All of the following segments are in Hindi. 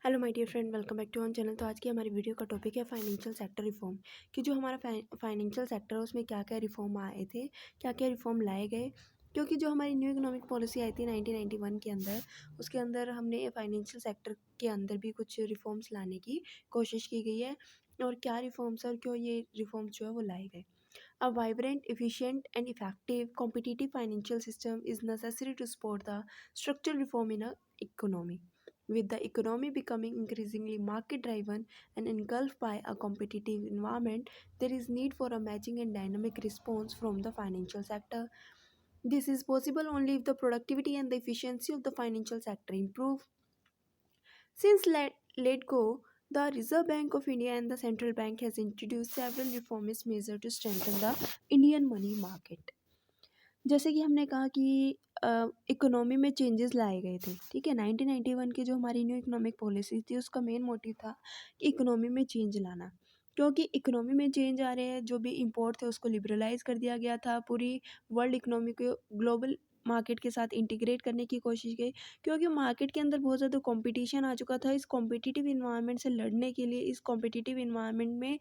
Hello my dear friend, welcome back to on channel. तो आज की हमारी वीडियो का टॉपिक है फाइनेंशियल सेक्टर रिफॉर्म कि जो हमारा फाइनेंशियल सेक्टर है उसमें क्या क्या रिफॉर्म आए थे, क्या क्या रिफॉर्म लाए गए। क्योंकि जो हमारी न्यू इकोनॉमिक पॉलिसी आई थी 1991 के अंदर, उसके अंदर हमने फाइनेंशियल सेक्टर के अंदर भी कुछ रिफॉर्म्स लाने की कोशिश की गई है। और क्या रिफॉर्म्स और क्यों ये रिफॉर्म्स जो है वो लाए गए। A vibrant, efficient, and effective competitive financial system is necessary to support the structural reform in a economy. With the economy becoming increasingly market-driven and engulfed by a competitive environment, there is need for a matching and dynamic response from the financial sector. This is possible only if the productivity and the efficiency of the financial sector improve. Since let go, the Reserve Bank of India and the Central Bank has introduced several reformist measures to strengthen the Indian money market. जैसे कि हमने कहा कि इकोनॉमी में चेंजेस लाए गए थे, ठीक है। 1991 की जो हमारी न्यू इकोनॉमिक पॉलिसी थी उसका मेन मोटिव था कि इकोनॉमी में चेंज लाना। क्योंकि इकोनॉमी में चेंज आ रहे हैं, जो भी इंपोर्ट थे उसको लिबरलाइज कर दिया गया था, पूरी वर्ल्ड इकोनॉमी को ग्लोबल मार्केट के साथ इंटीग्रेट करने की कोशिश की। क्योंकि मार्केट के अंदर बहुत ज़्यादा कंपटीशन आ चुका था। इस कॉम्पिटिटिव इन्वायरमेंट से लड़ने के लिए, इस कॉम्पिटिटिव इन्वायरमेंट में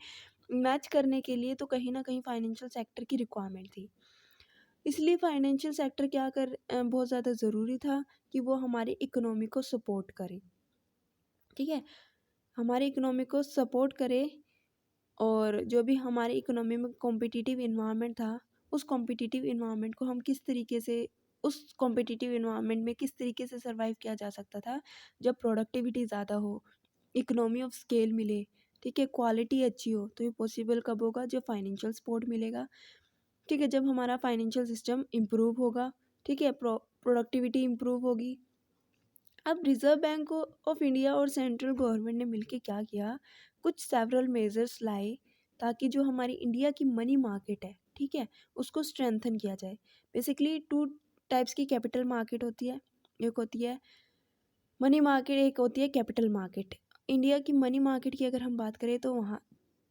मैच करने के लिए तो कहीं ना कहीं फाइनेंशियल सेक्टर की रिक्वायरमेंट थी। इसलिए फाइनेंशियल सेक्टर बहुत ज़्यादा ज़रूरी था कि वो हमारी इकोनॉमी को सपोर्ट करे, ठीक है। हमारी इकोनॉमी को सपोर्ट करे और जो भी हमारी इकोनॉमी में कॉम्पिटिटिव इन्वायरमेंट था, उस कॉम्पिटिटिव इन्वायरमेंट को हम किस तरीके से उस कॉम्पिटिटिव इन्वायरमेंट में किस तरीके से सर्वाइव किया जा सकता था। जब प्रोडक्टिविटी ज़्यादा हो, इकोनॉमी ऑफ स्केल मिले, ठीक है, क्वालिटी अच्छी हो, तो ये पॉसिबल कब होगा? जब फाइनेंशियल सपोर्ट मिलेगा, ठीक है। जब हमारा फाइनेंशियल सिस्टम इम्प्रूव होगा, ठीक है, प्रोडक्टिविटी इम्प्रूव होगी। अब रिजर्व बैंक ऑफ इंडिया और सेंट्रल गवर्नमेंट ने मिलकर क्या किया, कुछ सेवरल मेजर्स लाए ताकि जो हमारी इंडिया की मनी मार्केट है, ठीक है, उसको स्ट्रेंथन किया जाए। बेसिकली टू टाइप्स की कैपिटल मार्केट होती है। एक होती है मनी मार्केट, एक होती है कैपिटल मार्केट। इंडिया की मनी मार्केट की अगर हम बात करें तो वहाँ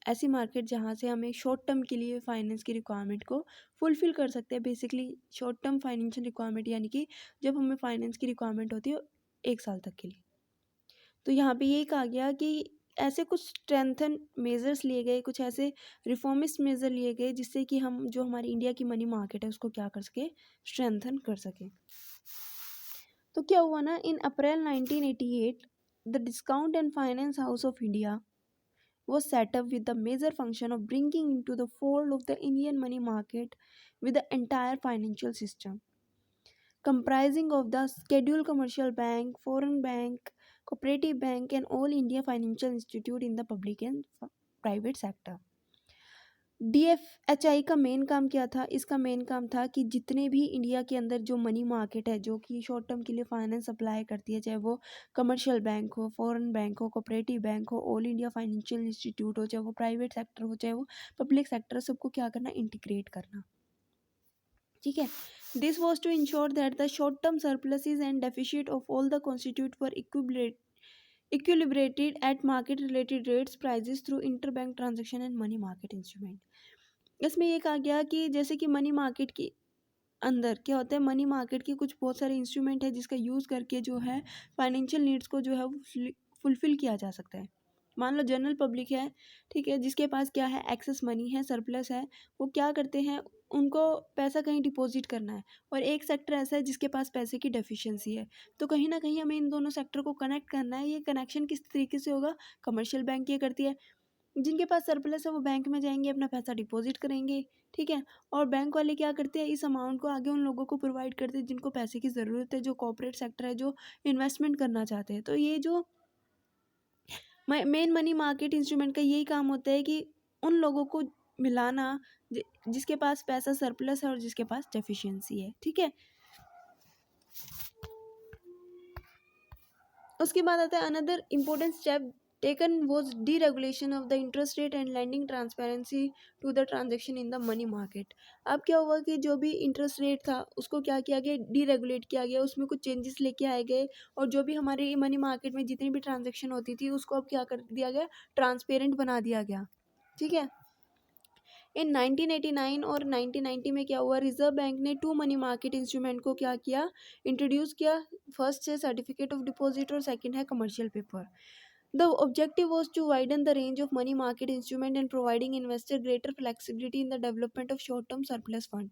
ऐसी मार्केट जहाँ से हमें शॉर्ट टर्म के लिए फाइनेंस की रिक्वायरमेंट को फुलफ़िल कर सकते हैं। Basically short term financial requirement, यानी कि जब हमें फाइनेंस की रिक्वायरमेंट होती है 1 साल तक के लिए। तो यहाँ पे यही कहा गया कि ऐसे कुछ स्ट्रेंथन मेजर्स लिए गए, कुछ ऐसे रिफॉर्मिस्ट मेजर लिए गए जिससे कि हम जो हमारी इंडिया की मनी मार्केट है उसको क्या कर सके, स्ट्रेंथन कर सके। तो क्या हुआ ना, इन अप्रैल 1988 the discount and finance house of India was set up with the major function of bringing into the fold of the Indian money market with the entire financial system, comprising of the scheduled commercial bank, foreign bank, cooperative bank, and all India financial institute in the public and private sector. DFHI का मेन काम क्या था? इसका मेन काम था कि जितने भी इंडिया के अंदर जो मनी मार्केट है, जो कि शॉर्ट टर्म के लिए फाइनेंस अप्लाई करती है, चाहे वो कमर्शियल बैंक हो, फॉरेन बैंक हो, कोऑपरेटिव बैंक हो, ऑल इंडिया फाइनेंशियल इंस्टीट्यूट हो, चाहे वो प्राइवेट सेक्टर हो, चाहे वो पब्लिक सेक्टर, सबको क्या करना, इंटीग्रेट करना, ठीक है। This was to ensure that the short term surpluses and deficit of all the constitute for equilibrated at market related rates prices through interbank transaction and money market instrument। इसमें ये कहा गया कि जैसे कि मनी मार्केट के अंदर क्या होता है, मनी मार्केट के कुछ बहुत सारे इंस्ट्रूमेंट है जिसका यूज़ करके जो है फाइनेंशियल नीड्स को जो है वो फुलफ़िल किया जा सकता है। मान लो जनरल पब्लिक है, ठीक है, जिसके पास क्या है, एक्सेस मनी है, सरप्लस है, वो क्या करते हैं, उनको पैसा कहीं डिपॉजिट करना है। और एक सेक्टर ऐसा है जिसके पास पैसे की डेफिशिएंसी है। तो कहीं ना कहीं हमें इन दोनों सेक्टर को कनेक्ट करना है। ये कनेक्शन किस तरीके से होगा? कमर्शियल बैंक ये करती है, जिनके पास सरप्लस है वो बैंक में जाएंगे, अपना पैसा डिपॉजिट करेंगे, ठीक है। और बैंक वाले क्या करते हैं, इस अमाउंट को आगे उन लोगों को प्रोवाइड करते हैं जिनको पैसे की ज़रूरत है, जो कॉर्पोरेट सेक्टर है, जो इन्वेस्टमेंट करना चाहते हैं। तो ये जो मेन मनी मार्केट इंस्ट्रूमेंट का यही काम होता है कि उन लोगों को मिलाना जिसके पास पैसा सरप्लस है और जिसके पास डेफिशिएंसी है, ठीक है। उसके बाद आता है another important step taken was deregulation of the interest rate and lending transparency to the transaction in the money market। अब क्या हुआ कि जो भी इंटरेस्ट रेट था उसको क्या किया गया, डीरेगुलेट किया गया, उसमें कुछ चेंजेस लेके आए गए। और जो भी हमारी मनी मार्केट में जितनी भी ट्रांजेक्शन होती थी उसको अब क्या कर दिया गया, ट्रांसपेरेंट बना दिया गया, ठीक है। इन 1989 और 1990 में क्या हुआ, रिजर्व बैंक ने 2 मनी मार्केट इंस्ट्रूमेंट को क्या किया, इंट्रोड्यूस किया। फर्स्ट है सर्टिफिकेट ऑफ डिपॉजिट और सेकंड है commercial paper. The objective was to widen the range of money market instrument and providing investor greater flexibility in the development of short-term surplus fund।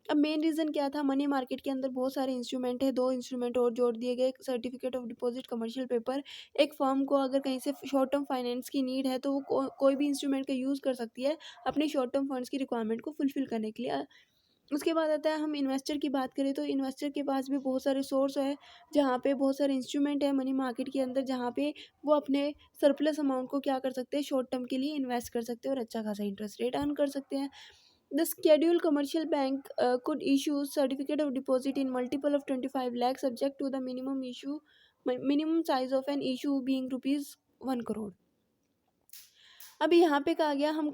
अब मेन रीज़न क्या था, मनी मार्केट के अंदर बहुत सारे इंस्ट्रूमेंट है, 2 इंस्ट्रूमेंट और जोड़ दिए गए, certificate of deposit, commercial paper. एक फर्म को अगर कहीं से शॉर्ट टर्म फाइनेंस की नीड है तो वो कोई भी इंस्ट्रूमेंट का यूज़ कर सकती है अपनी शॉर्ट टर्म फंड्स की रिक्वायरमेंट को फुलफिल करने के लिए। उसके बाद आता है, हम इन्वेस्टर की बात करें तो इन्वेस्टर के पास भी बहुत सारे सोर्स है, जहाँ पे बहुत सारे इंस्ट्रूमेंट है मनी मार्केट के अंदर, जहाँ पे वो अपने सरप्लस अमाउंट को क्या कर सकते हैं, शॉर्ट टर्म के लिए इन्वेस्ट कर सकते हैं और अच्छा खासा इंटरेस्ट रेट अर्न कर सकते हैं। The scheduled commercial bank could issue certificate of deposit in multiple of 25 lakh subject to the minimum size of an issue being rupees 1 crore। अभी यहाँ पे कहा गया, हम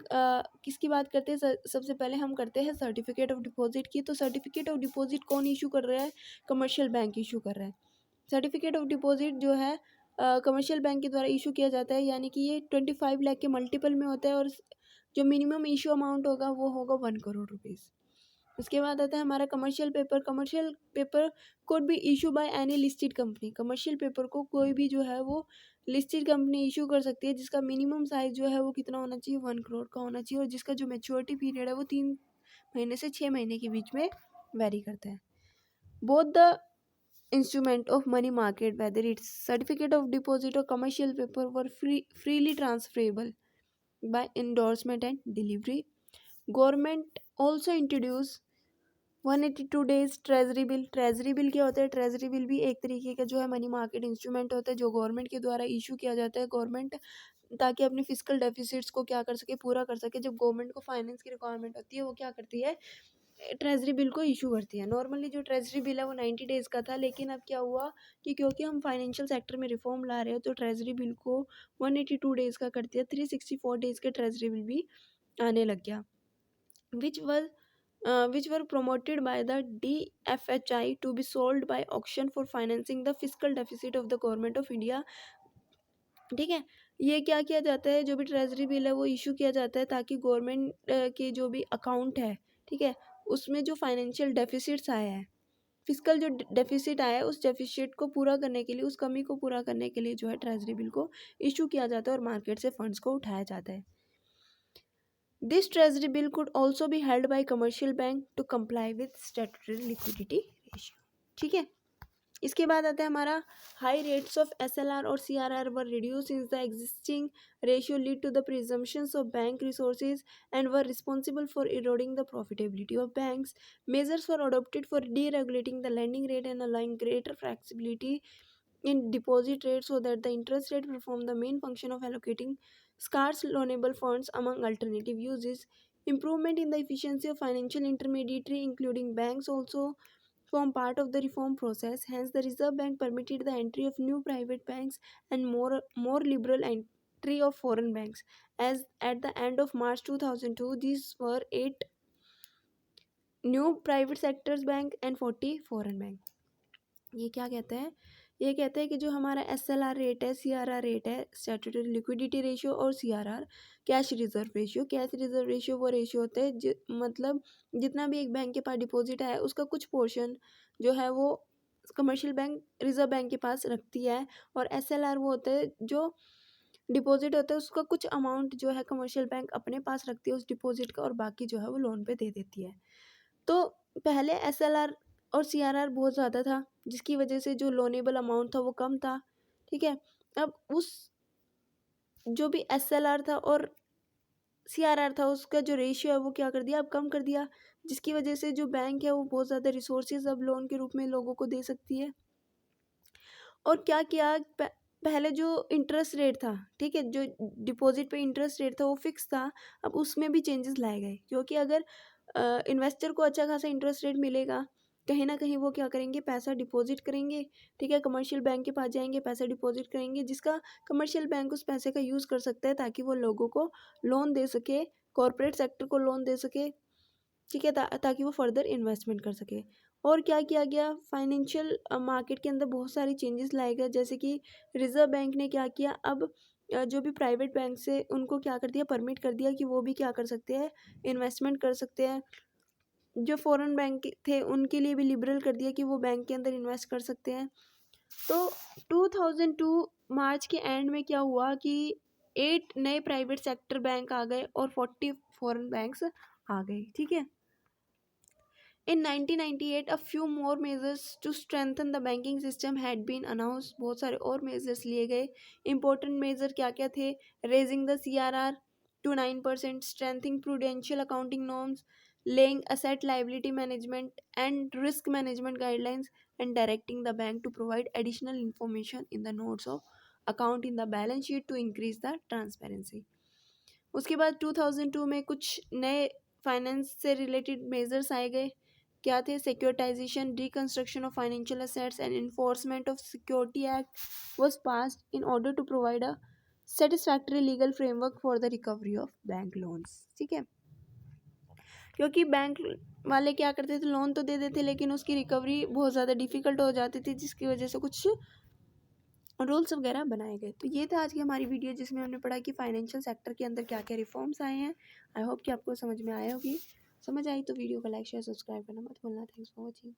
किसकी बात करते हैं, सबसे पहले हम करते हैं सर्टिफिकेट ऑफ डिपॉजिट की। तो सर्टिफिकेट ऑफ डिपॉजिट कौन इशू कर रहा है, कमर्शियल बैंक इशू कर रहा है। सर्टिफिकेट ऑफ डिपॉजिट जो है कमर्शियल बैंक के द्वारा इशू किया जाता है, यानी कि ये 25 लाख के मल्टीपल में होता है और जो मिनिमम इशू अमाउंट होगा वो होगा 1 करोड़ रुपीज़। उसके बाद आता है हमारा commercial paper. Commercial paper could be issue by any listed company. Commercial paper को कोई भी जो है वो लिस्टेड कंपनी इशू कर सकती है, जिसका मिनिमम साइज जो है वो कितना होना चाहिए, 1 करोड़ का होना चाहिए, और जिसका जो मैच्योरिटी पीरियड है वो 3 महीने से 6 महीने के बीच में वेरी करता है। Both the instrument of money market, whether it's certificate of deposit or commercial paper, were freely transferable by endorsement and delivery। Government also introduced 182 days treasury bill. Treasury bill क्या होता है, ट्रेजरी बिल भी एक तरीके का जो है मनी मार्केट इंस्ट्रूमेंट होता है, जो गवर्नमेंट के द्वारा इशू किया जाता है। गवर्नमेंट ताकि अपने फिजिकल डेफिसिट्स को क्या कर सके, पूरा कर सके। जब गवर्नमेंट को फाइनेंस की रिक्वायरमेंट होती है वो क्या करती है, ट्रेजरी बिल को इशू करती है। नॉर्मली जो ट्रेजरी बिल है वो 90 डेज़ का था, लेकिन अब क्या हुआ कि क्योंकि हम फाइनेंशियल सेक्टर में रिफॉर्म ला रहे हो तो ट्रेजरी बिल को 182 डेज़ का कर दिया। 364 डेज़ के ट्रेजरी बिल भी आने लग गया, which were promoted by the DFHI to be sold by auction for financing the fiscal deficit of the government of India। ठीक है, ये क्या किया जाता है, जो भी ट्रेजरी बिल है वो इशू किया जाता है ताकि गवर्नमेंट के जो भी अकाउंट है, ठीक है, उसमें जो फाइनेंशियल डेफिसिट्स आया है, फिजिकल जो डेफिसिट आया है, उस डेफिसिट को पूरा करने के लिए, उस कमी को पूरा करने के लिए जो है ट्रेजरी बिल को इशू किया जाता है और मार्केट से फंड्स को उठाया जाता है। This treasury bill could also be held by commercial bank to comply with statutory liquidity ratio. ठीक है, इसके बाद आता है हमारा हाई रेट्स ऑफ SLR और CRR were reduce in the existing ratio lead to the presumptions of bank resources and were responsible for eroding the profitability of banks. Measures were adopted for deregulating the lending rate and allowing greater flexibility in deposit rate so that the interest rate perform the main function of allocating scarce loanable funds among alternative uses। Improvement in the efficiency of financial intermediary including banks also form part of the reform process। Hence the Reserve Bank permitted the entry of new private banks and more liberal entry of foreign banks। As at the end of March 2002 these were 8 new private sectors bank and 40 foreign bank। ये क्या कहता है, ये कहता है कि जो हमारा SLR रेट है, CRR रेट है, स्टैट्यूटरी लिक्विडिटी रेशियो, और CRR cash reserve ratio. Cash reserve ratio वो रेशियो होता है मतलब जितना भी एक बैंक के पास डिपॉजिट है उसका कुछ पोर्शन जो है वो कमर्शियल बैंक रिजर्व बैंक के पास रखती है, और SLR वो होता है जो डिपॉजिट होता है उसका कुछ अमाउंट जो है कमर्शियल बैंक अपने पास रखती है उस डिपॉजिट का, और बाकी जो है वो लोन पे दे देती है। तो पहले SLR और CRR बहुत ज़्यादा था, जिसकी वजह से जो लोनेबल अमाउंट था वो कम था। ठीक है, अब उस जो भी SLR था और CRR था उसका जो रेशियो है वो क्या कर दिया, अब कम कर दिया, जिसकी वजह से जो बैंक है वो बहुत ज़्यादा रिसोर्सेज अब लोन के रूप में लोगों को दे सकती है। और क्या किया, पहले जो इंटरेस्ट रेट था, ठीक है, जो डिपॉजिट पे इंटरेस्ट रेट था वो फिक्स था, अब उसमें भी चेंजेस लाए गए, क्योंकि अगर इन्वेस्टर को अच्छा खासा इंटरेस्ट रेट मिलेगा, कहीं ना कहीं वो क्या करेंगे, पैसा डिपॉजिट करेंगे। ठीक है, कमर्शियल बैंक के पास जाएंगे, पैसा डिपॉजिट करेंगे, जिसका कमर्शियल बैंक उस पैसे का यूज़ कर सकता है ताकि वो लोगों को लोन दे सके, कॉरपोरेट सेक्टर को लोन दे सके। ठीक है, ताकि वो फर्दर इन्वेस्टमेंट कर सके। और क्या किया गया, फाइनेंशियल मार्केट के अंदर बहुत सारी चेंजेस लाए गए, जैसे कि रिजर्व बैंक ने क्या किया, अब जो भी प्राइवेट बैंक से उनको क्या कर दिया, परमिट कर दिया कि वो भी क्या कर सकते हैं, इन्वेस्टमेंट कर सकते हैं। जो फॉरेन बैंक थे उनके लिए भी लिबरल कर दिया कि वो बैंक के अंदर इन्वेस्ट कर सकते हैं। तो 2002 मार्च के एंड में क्या हुआ कि 8 नए प्राइवेट सेक्टर बैंक आ गए और 40 फॉरेन बैंक्स आ गए, ठीक है। In 1998, a few more measures to strengthen the banking system had been announced. बहुत सारे और measures लिए गए। Important measure क्या क्या थे? Raising the CRR to 9%, strengthening prudential accounting norms, laying asset liability management and risk management guidelines, and directing the bank to provide additional information in the notes of account in the balance sheet to increase the transparency. उसके बाद 2002 में कुछ नए फाइनेंस से रिलेटेड मेजर्स आए गए। क्या थे? Securitisation, reconstruction of financial assets and enforcement of security act was passed in order to provide a satisfactory legal framework for the recovery of bank loans, ठीक है। क्योंकि बैंक वाले क्या करते थे, लोन तो दे देते लेकिन उसकी रिकवरी बहुत ज़्यादा डिफ़िकल्ट हो जाती थी, जिसकी वजह से कुछ रूल्स वगैरह बनाए गए। तो ये था आज की हमारी वीडियो जिसमें हमने पढ़ा कि फाइनेंशियल सेक्टर के अंदर क्या क्या रिफॉर्म्स आए हैं। आई होप कि आपको समझ में आए होगी। समझ आई तो वीडियो को लाइक शेयर सब्सक्राइब करना मत भूलना। Thanks for watching.